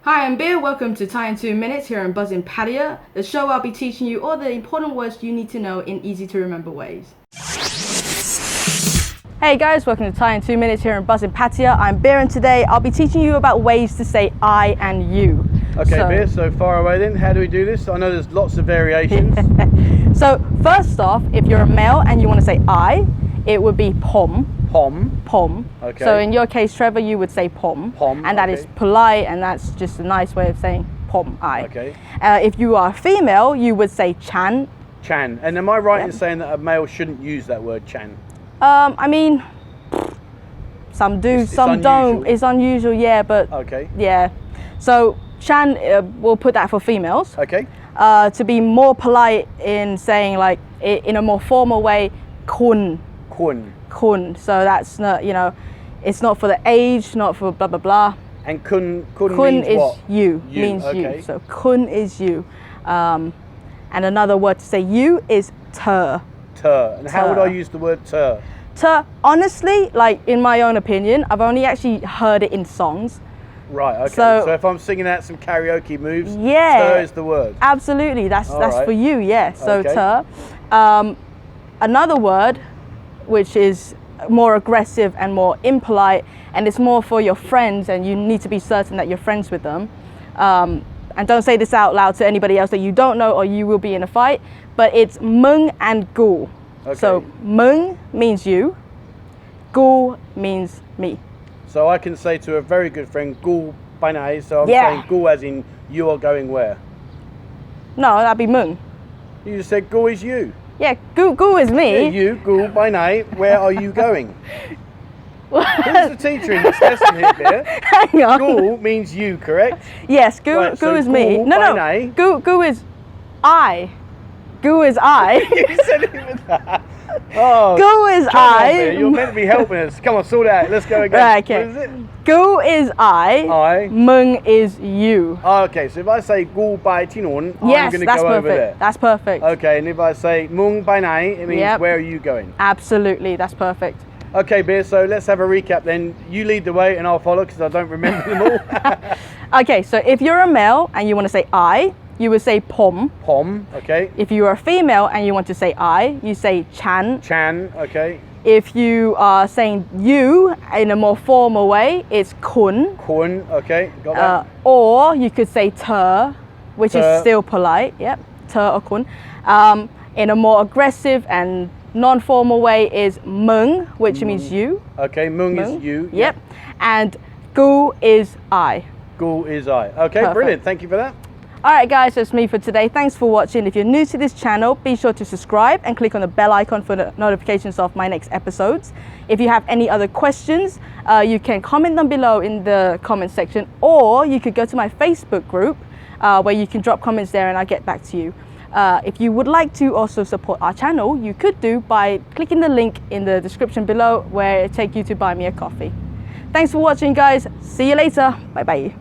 Hi, I'm Bier. Welcome to Thai in 2 Minutes here in Buzzing Pattaya, the show where I'll be teaching you all the important words you need to know in easy to remember ways. Hey guys, welcome to Thai in 2 Minutes here in Buzzing Pattaya. I'm Bier and today I'll be teaching you about ways to say I and you. Okay, Bier, so far away then, how do we do this? I know there's lots of variations. So first off, if you're a male and you want to say I, it would be pom. Pom. Pom. Okay. So in your case, Trevor, you would say pom. Pom, and that okay. is polite, and that's just a nice way of saying pom, I. Okay. If you are a female, you would say chan. Chan. And am I right in saying that a male shouldn't use that word chan? I mean, some do, some don't. It's unusual, yeah, but okay. Yeah. So chan, we'll put that for females. Okay. To be more polite in saying, like, in a more formal way, kun. Kun. Kun. So that's not, it's not for the age, not for blah blah blah. And kun means is what? You. Means you. So kun is you. And another word to say you is ter. Ter. And how would I use the word ter? Ter, honestly, like in my own opinion, I've only actually heard it in songs. Right, okay. So if I'm singing out some karaoke moves, ter is the word. Absolutely. That's right. for you, yeah. So okay. ter. Another word which is more aggressive and more impolite, and it's more for your friends, and you need to be certain that you're friends with them. And don't say this out loud to anybody else that you don't know, or you will be in a fight. But it's mung and gu. Okay. So mung means you, gu means me. So I can say to a very good friend, gu by nai. So I'm saying gu as in you are going where? No, that'd be mung. You just said gu is you. Yeah, gu is me. Yeah, you, gu by night, where are you going? Who's the teacher in this lesson here, Bier? Hang on. Gu means you, correct? Yes, gu so is me. No. Gu is I. Gu is I. You said it with that. Oh, gu is I. On, you're meant to be helping us. Come on, sort it out. Let's go again. Right, okay. What is it? Gu is I. Mung is you. Oh, okay, so if I say gu by tinun, yes, I'm going to go perfect. over there. That's perfect. Okay, and if I say mung by nai, it means where are you going? Absolutely, that's perfect. Okay, Bier, so let's have a recap then. You lead the way and I'll follow because I don't remember them all. Okay, so if you're a male and you want to say I, you would say pom. Pom, okay. If you are a female and you want to say I, you say chan. Chan, okay. If you are saying you in a more formal way, it's kun. Kun, okay, got that. Or you could say ter, which is still polite. Yep, ter or kun. In a more aggressive and non-formal way is mung, which means you. Okay, mung is you. Yep. And gu is I. Gu is I. Okay, perfect. Brilliant. Thank you for that. Alright guys, that's me for today. Thanks for watching. If you're new to this channel, be sure to subscribe and click on the bell icon for the notifications of my next episodes. If you have any other questions, you can comment them below in the comment section, or you could go to my Facebook group where you can drop comments there and I'll get back to you. If you would like to also support our channel, you could do by clicking the link in the description below where it takes you to buy me a coffee. Thanks for watching guys. See you later. Bye bye.